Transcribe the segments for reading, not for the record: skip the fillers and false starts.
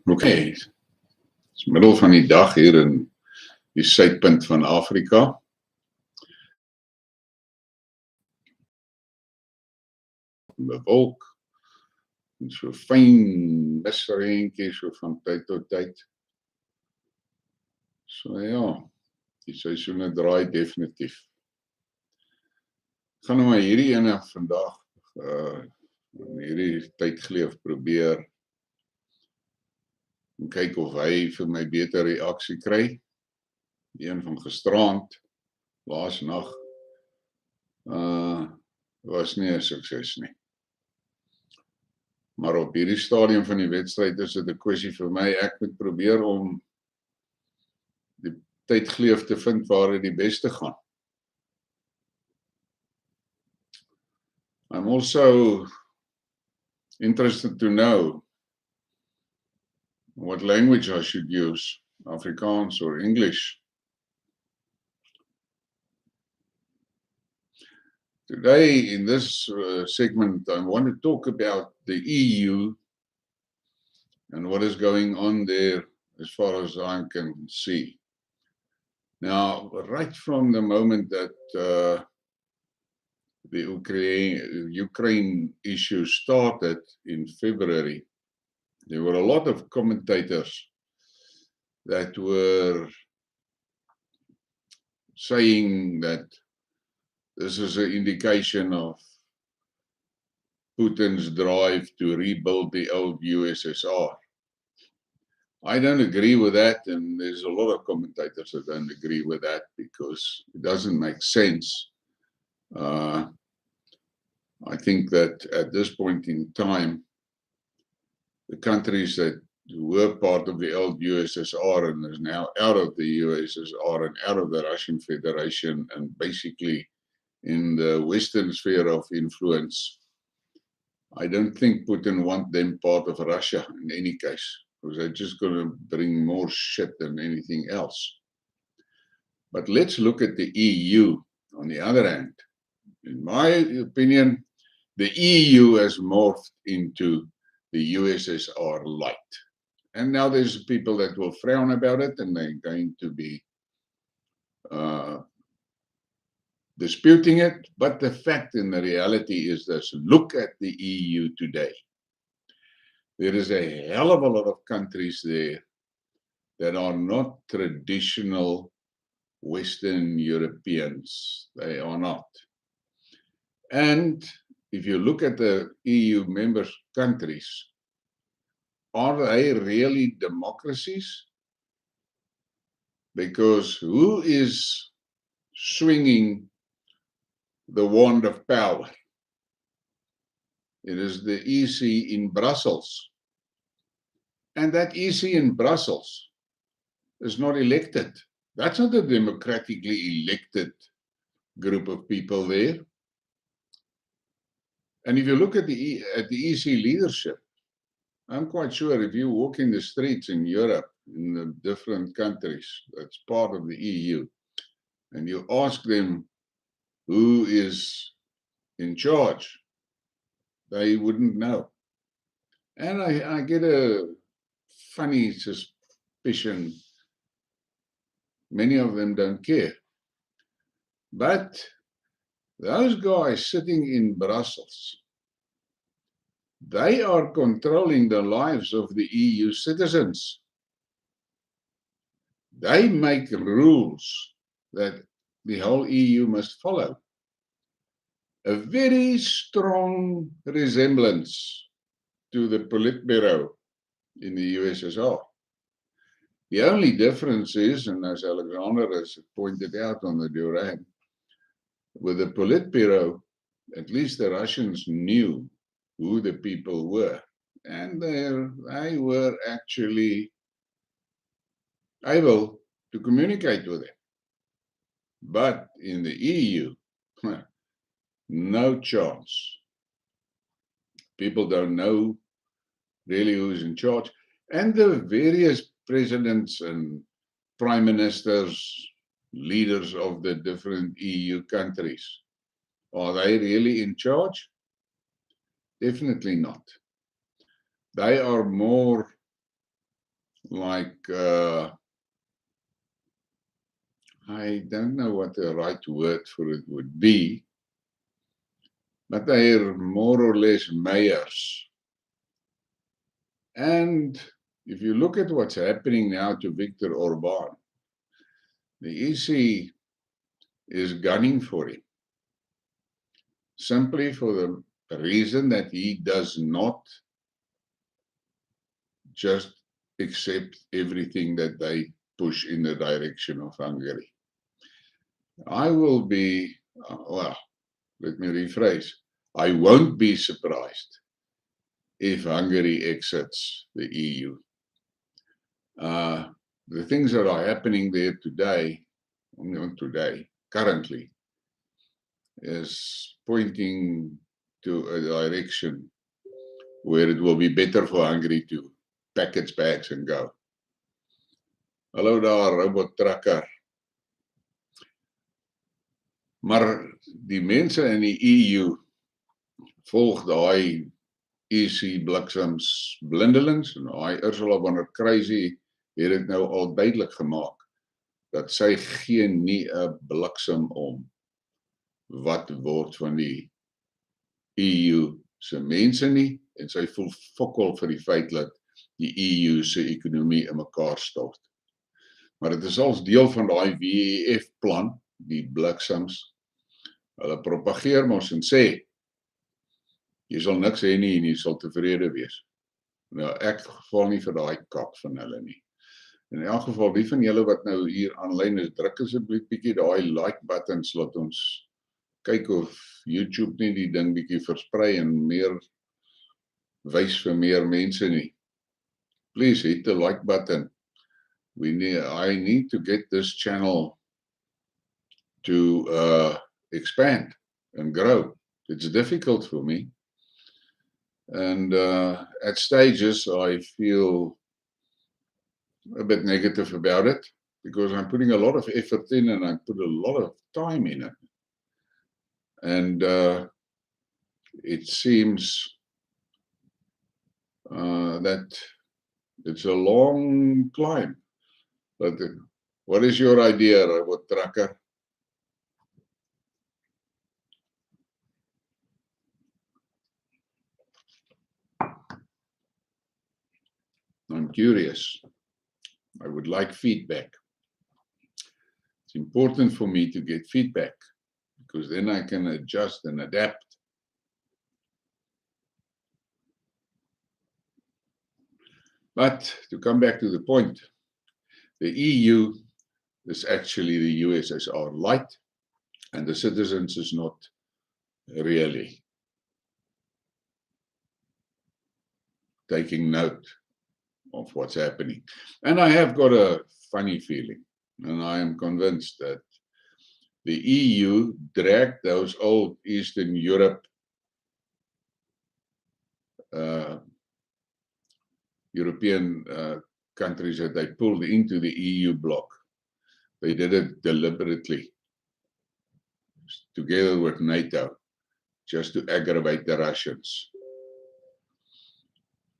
Okay, is middel van die dag hier in die suidpunt van Afrika. Bewolk, en so fyn misreentjie so van tyd tot tyd. So ja, die seisoene draai definitief. Ek gaan nou maar hierdie ene vandag in hierdie tydgleef probeer en kyk of hy vir my beter reaksie kry. Die een van gisteraand, laasnag, was nie 'n sukses nie. Maar op hierdie stadium van die wedstryd is dit 'n kwessie vir my, ek moet probeer om die tydgleef te vind waar dit die beste gaan. I'm also interested to know what language I should use, Afrikaans or English. Today, in this segment, I want to talk about the EU and what is going on there as far as I can see. Now, right from the moment that the Ukraine issue started in February, there were a lot of commentators that were saying that this is an indication of Putin's drive to rebuild the old USSR. I don't agree with that, and there's a lot of commentators that don't agree with that because it doesn't make sense. I think that at this point in time, the countries that were part of the old USSR and is now out of the USSR and out of the Russian Federation and basically in the Western sphere of influence, I don't think Putin wants them part of Russia in any case, because they're just going to bring more shit than anything else. But let's look at the EU on the other hand. In my opinion, the EU has morphed into the USSR Lite. And now there's people that will frown about it and they're going to be disputing it, but the fact and the reality is this: look at the EU today. There is a hell of a lot of countries there that are not traditional Western Europeans. They are not. And if you look at the EU member countries, are they really democracies? Because who is swinging the wand of power? It is the EC in Brussels. And that EC in Brussels is not elected. That's not a democratically elected group of people there. And if you look at the EC leadership, I'm quite sure if you walk in the streets in Europe, in the different countries that's part of the EU, and you ask them who is in charge, they wouldn't know. And I get a funny suspicion many of them don't care. But those guys sitting in Brussels, they are controlling the lives of the EU citizens. They make rules that the whole EU must follow. A very strong resemblance to the Politburo in the USSR. The only difference is, and as Alexander has pointed out on the Duran, with the Politburo, at least the Russians knew who the people were, and they were actually able to communicate with them. But in the EU, no chance. People don't know really who's in charge. And the various presidents and prime ministers, leaders of the different EU countries, are they really in charge? Definitely not. They are more like, I don't know what the right word for it would be, but they're more or less mayors. And if you look at what's happening now to Viktor Orban, the EC is gunning for him, simply for the reason that he does not just accept everything that they push in the direction of Hungary. I will be, well, let me rephrase, I won't be surprised if Hungary exits the EU. The things that are happening there today, not today, currently, is pointing to a direction where it will be better for Hungary to pack its bags and go. Hallo daar, robot tracker. Maar die mense in die EU volg daai EC bliksems blindelings en daai Ursula von der Crazy het dit nou al duidelik gemaak dat sy gee nie 'n bliksem om wat word van die EU se mense nie en sy voel fokol vir die feit dat die EU se ekonomie in mekaar stort. Maar dit is als deel van daai WEF plan, die bliksems. Hulle propageer mos en sê jy sal niks hê nie en jy sal tevrede wees. Nou ek val nie vir daai kap van hulle nie. In elk geval, die van julle wat nou hier aanlyn is, druk asseblief bietjie daai like buttons, laat ons kyk of YouTube nie die ding bietjie versprei en meer wys vir meer mense nie. Please hit the like button. I need to get this channel to expand and grow. It's difficult for me. And at stages, I feel a bit negative about it because I'm putting a lot of effort in and I put a lot of time in it. And it seems that it's a long climb. But what is your idea, robot tracker? I'm curious. I would like feedback. It's important for me to get feedback because then I can adjust and adapt. But to come back to the point, the EU is actually the USSR Lite, and the citizens is not really taking note of what's happening. And I have got a funny feeling, and I am convinced that the EU dragged those old Eastern Europe European countries that they pulled into the EU bloc. They did it deliberately, together with NATO, just to aggravate the Russians.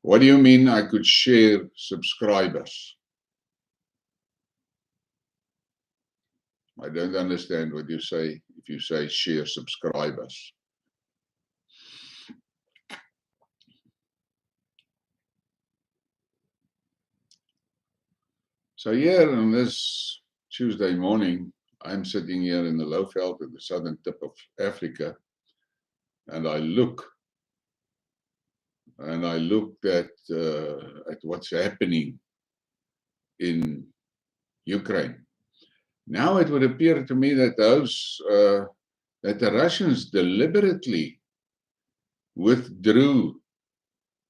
What do you mean I could share subscribers? I don't understand what you say if you say share subscribers. So here on this Tuesday morning, I'm sitting here in the Lowveld at the southern tip of Africa, and I looked at what's happening in Ukraine. Now it would appear to me that that the Russians deliberately withdrew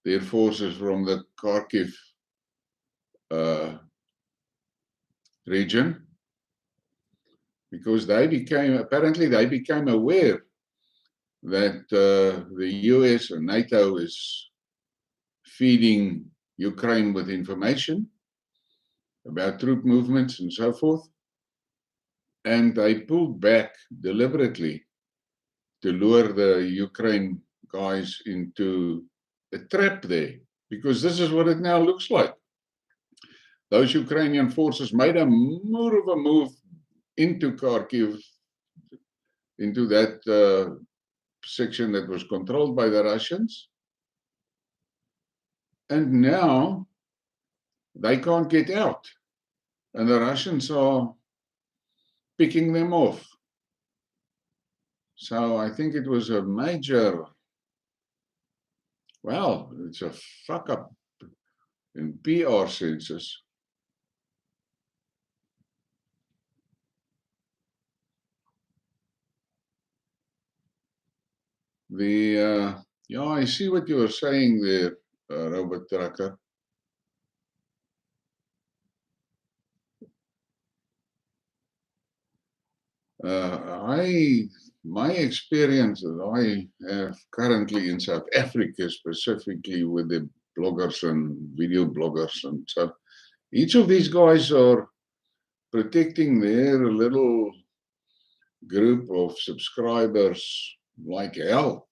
their forces from the Kharkiv region because apparently they became aware that the US and NATO is feeding Ukraine with information about troop movements and so forth. And they pulled back deliberately to lure the Ukraine guys into a trap there, because this is what it now looks like. those Ukrainian forces made a more of a move into Kharkiv, into that section that was controlled by the Russians. And now they can't get out. And the Russians are picking them off. So I think it was a major, well, it's a fuck up in PR senses. Yeah, I see what you were saying there, Robert Trucker. My experience that I have currently in South Africa, specifically with the bloggers and video bloggers and so, each of these guys are protecting their little group of subscribers like hell.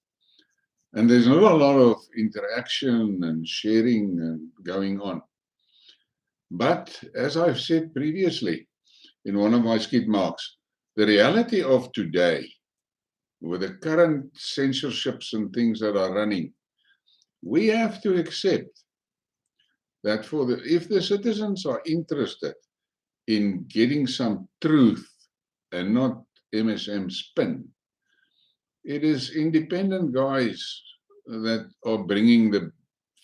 And there's not a lot of interaction and sharing and going on. But as I've said previously in one of my Skidmarks, the reality of today, with the current censorships and things that are running, we have to accept that if the citizens are interested in getting some truth and not MSM spin, it is independent guys that are bringing the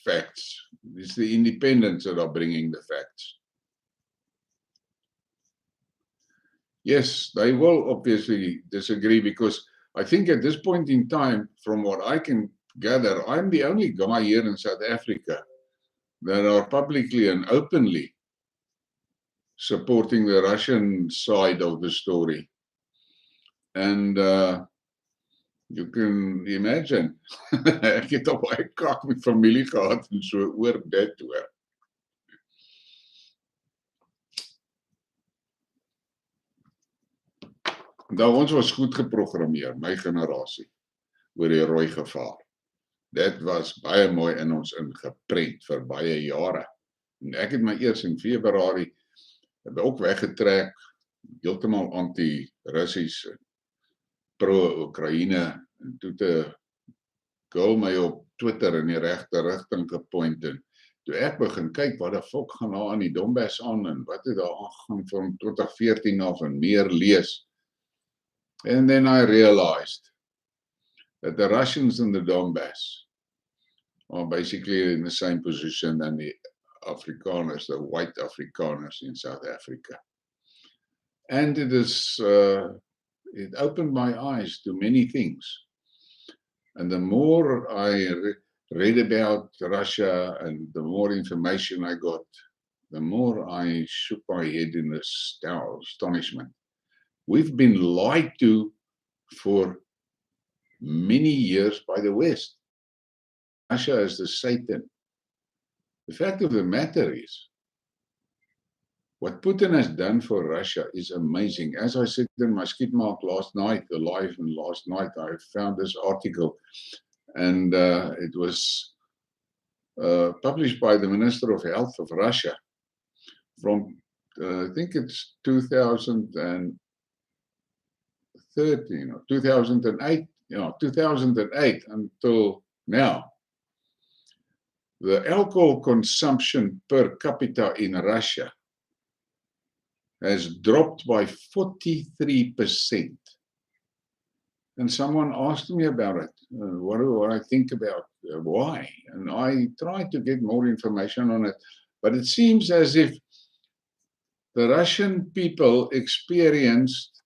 facts. It's the independents that are bringing the facts. Yes, they will obviously disagree, because I think at this point in time, from what I can gather, I'm the only guy here in South Africa that are publicly and openly supporting the Russian side of the story. And you can imagine, ek het op baie kak met familie gehad en so oor dit hoor. Nou, ons was goed geprogrammeer, my generasie, oor die rooi gevaar. Dit was baie mooi in ons ingeprent vir baie jare. En ek het my eers in Februarie ook weggetrek, heeltemal anti-Russies, pro-Oekraïne, en toe te girl my op Twitter in die regte rigting gepoint, en toe ek begin kyk wat die fok gaan daar aan die Donbass aan, en wat het daar aangaan van 2014 af en meer lees. And then I realized that the Russians in the Donbass are basically in the same position than the Afrikaners, the white Afrikaners in South Africa. And it opened my eyes to many things. And the more I read about Russia and the more information I got, the more I shook my head in astonishment. We've been lied to for many years by the West. Russia is the Satan. The fact of the matter is, what Putin has done for Russia is amazing. As I said in my Skidmark last night, live and last night, I found this article, and it was published by the Minister of Health of Russia from, I think it's 2013 or 2008, 2008 until now. The alcohol consumption per capita in Russia has dropped by 43%. And someone asked me about it. What do I think about why? And I tried to get more information on it. But it seems as if the Russian people experienced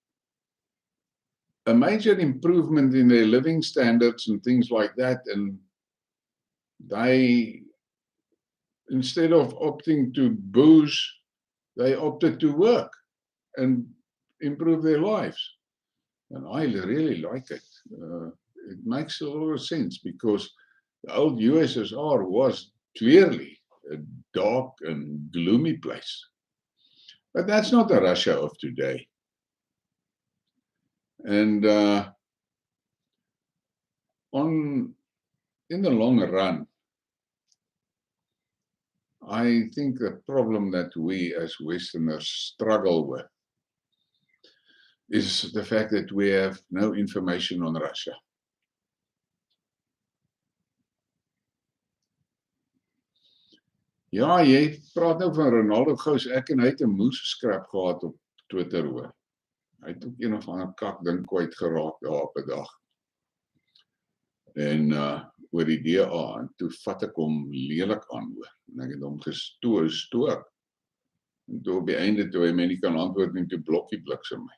a major improvement in their living standards and things like that. And they, instead of opting to booze, they opted to work and improve their lives. And I really like it. It makes a lot of sense, because the old USSR was clearly a dark and gloomy place. But that's not the Russia of today. And in the long run, I think the problem that we as Westerners struggle with is the fact that we have no information on Russia. Ja, jy praat nou van Ronaldo Gous, ek en hy het 'n moeseskrap gehad op Twitter hoor. Hy het ook een of ander kak ding kwyt geraak daar op 'n dag. En oor die DA, en toe vat ek hom lelik aan hoor. En ek het hom gestook. En toe op die einde toe hy my nie kan antwoord nie, toe blokkie bliksem my.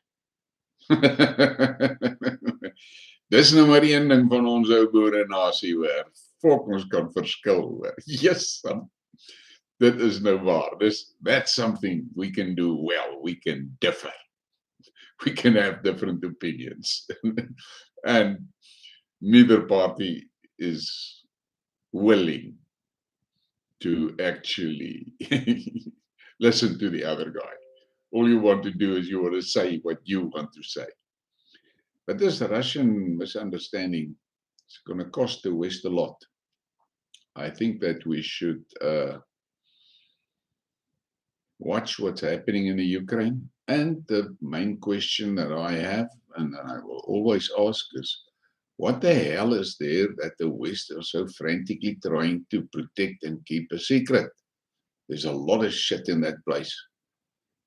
Dis nou maar een ding van ons ou boere nasie hoor. Fok, ons kan verskil hoor. Yes, dit is nou waar. That's something we can do well. We can differ. We can have different opinions. And neither party is willing to actually listen to the other guy. All you want to do is you want to say what you want to say. But this Russian misunderstanding is going to cost the West a lot. I think that we should watch what's happening in the Ukraine. And the main question that I have, and I will always ask, is what the hell is there that the West are so frantically trying to protect and keep a secret? There's a lot of shit in that place.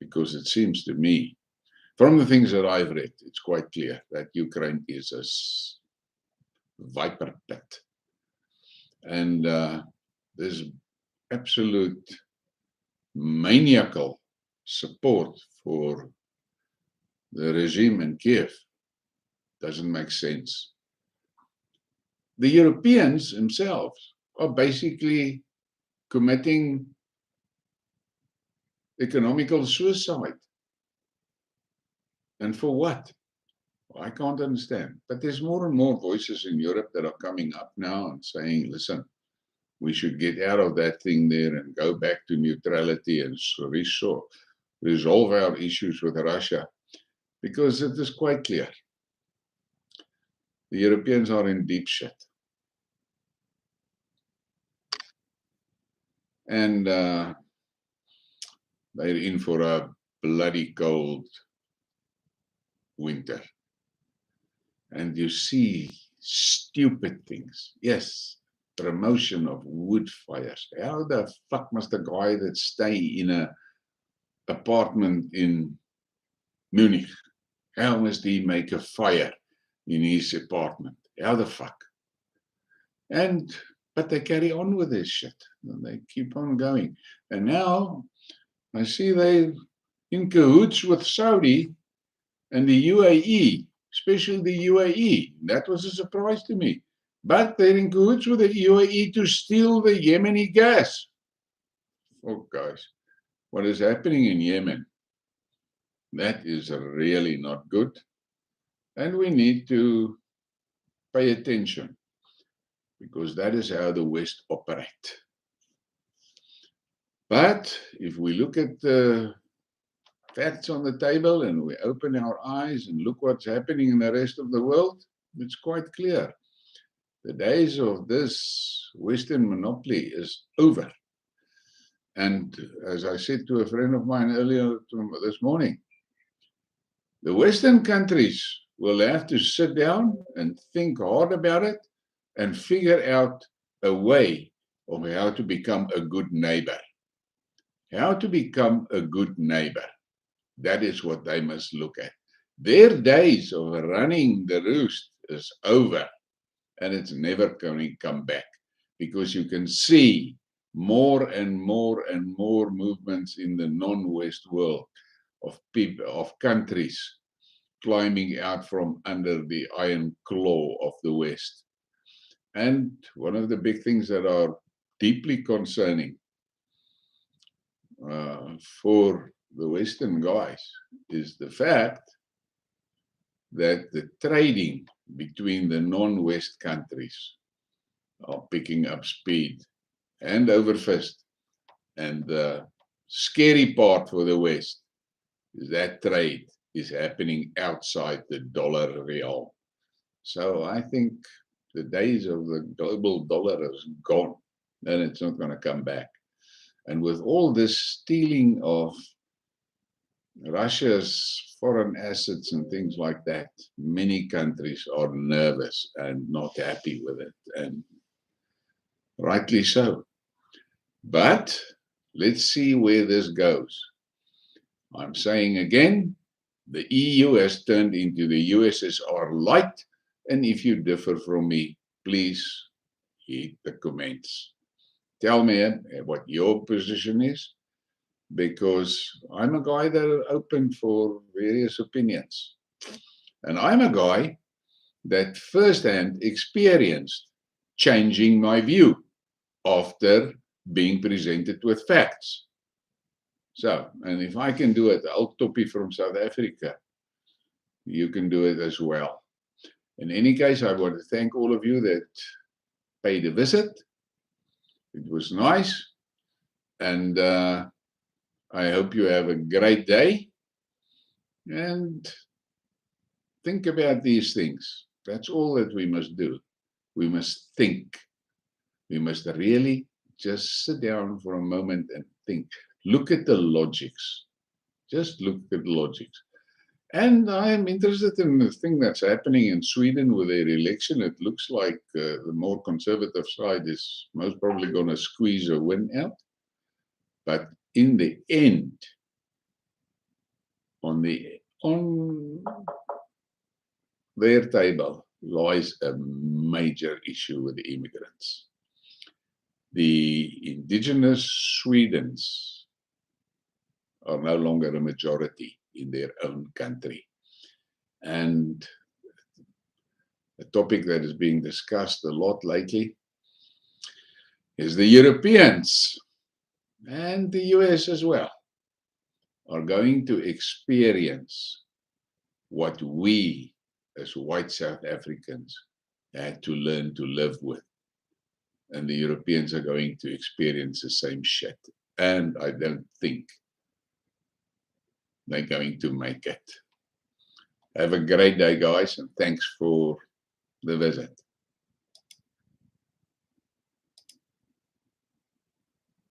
Because it seems to me, from the things that I've read, it's quite clear that Ukraine is a viper pit. And there's absolute maniacal support for the regime in Kiev. Doesn't make sense. The Europeans themselves are basically committing economical suicide. And for what? Well, I can't understand. But there's more and more voices in Europe that are coming up now and saying, listen, we should get out of that thing there and go back to neutrality and resolve our issues with Russia. Because it is quite clear. The Europeans are in deep shit. And they're in for a bloody cold winter. And you see stupid things. Yes, promotion of wood fires. How the fuck must a guy that stay in an apartment in Munich, how must he make a fire in his apartment? How the fuck? But they carry on with this shit. And they keep on going. And now I see they're in cahoots with Saudi and the UAE, especially the UAE. That was a surprise to me. But they're in cahoots with the UAE to steal the Yemeni gas. Oh, guys, what is happening in Yemen? That is really not good. And we need to pay attention because that is how the West operate. But if we look at the facts on the table and we open our eyes and look what's happening in the rest of the world, it's quite clear. The days of this Western monopoly is over. And as I said to a friend of mine earlier this morning, the Western countries will have to sit down and think hard about it and figure out a way of how to become a good neighbor. How to become a good neighbor. That is what they must look at. Their days of running the roost is over, and it's never going to come back because you can see more and more and more movements in the non-West world of people, of countries climbing out from under the iron claw of the West. And one of the big things that are deeply concerning for the Western guys is the fact that the trading between the non-West countries are picking up speed and overfist. And the scary part for the West is that trade is happening outside the dollar realm. So I think the days of the global dollar is gone, and it's not going to come back. And with all this stealing of Russia's foreign assets and things like that, many countries are nervous and not happy with it, and rightly so. But let's see where this goes. I'm saying again, the EU has turned into the USSR Lite, and if you differ from me, please hit the comments. Tell me what your position is, because I'm a guy that is open for various opinions. And I'm a guy that firsthand experienced changing my view after being presented with facts. So, and if I can do it, I'll Toppie from South Africa, you can do it as well. In any case, I want to thank all of you that paid a visit. It was nice. And I hope you have a great day. And think about these things. That's all that we must do. We must think. We must really just sit down for a moment and think. Look at the logics. Just look at the logics. And I'm interested in the thing that's happening in Sweden with their election. It looks like the more conservative side is most probably going to squeeze a win out. But in the end, on their table lies a major issue with the immigrants. The indigenous Swedes are no longer a majority in their own country. And a topic that is being discussed a lot lately is the Europeans and the US as well are going to experience what we as white South Africans had to learn to live with. And the Europeans are going to experience the same shit. And I don't think they're going to make it. Have a great day, guys, and thanks for the visit.